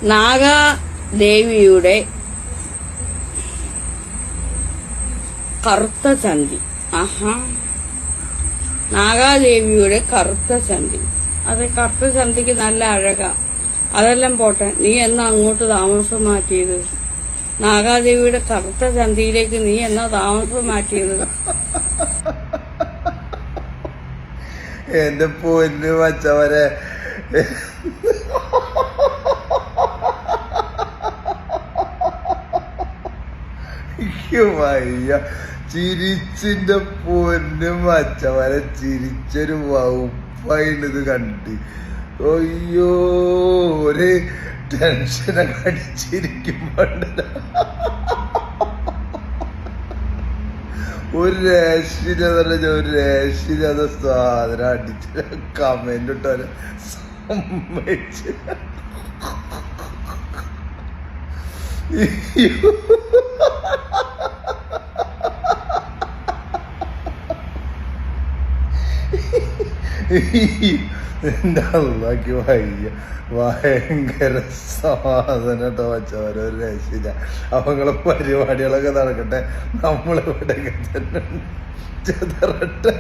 നാഗാദേവിയുടെ കറുത്ത ചന്തി. ആഹാ, നാഗാദേവിയുടെ കറുത്ത ചന്തി. അത് കറുത്ത ചന്തിക്ക് നല്ല അഴകാ. അതെല്ലാം പോട്ടെ, നീ എന്നാ അങ്ങോട്ട് താമസം മാറ്റിയത്? നാഗാദേവിയുടെ കറുത്ത ചന്തിയിലേക്ക് നീ എന്നാ താമസം മാറ്റിയത്? എന്റെ പൊന്നു മച്ചവരെ, വയ്യ ചിരിച്ചിന്റെ പൊന്നു മച്ചവരെ, ചിരിച്ചൊരു വകുപ്പായിട്ടത് കണ്ടിട്ട്. അയ്യോ, ഒരു ടെൻഷനൊക്കെ അടിച്ചിരിക്കുമ്പോണ്ട് ഒരു രക്ഷയില്ലാതെ സാധനം അടിച്ച് കമന്റ് ഇട്ടവരെ സമ്മതിച്ച്. എന്റെ അള്ളാക്ക് വയ്യ, ഭയങ്കര സാധനം കേട്ടോ വച്ചവരെ, ഒരു രക്ഷയില്ല. അവങ്ങളെ പരിപാടികളൊക്കെ നടക്കട്ടെ, നമ്മളിവിടെയൊക്കെ തന്നെ ചെതറട്ടെ.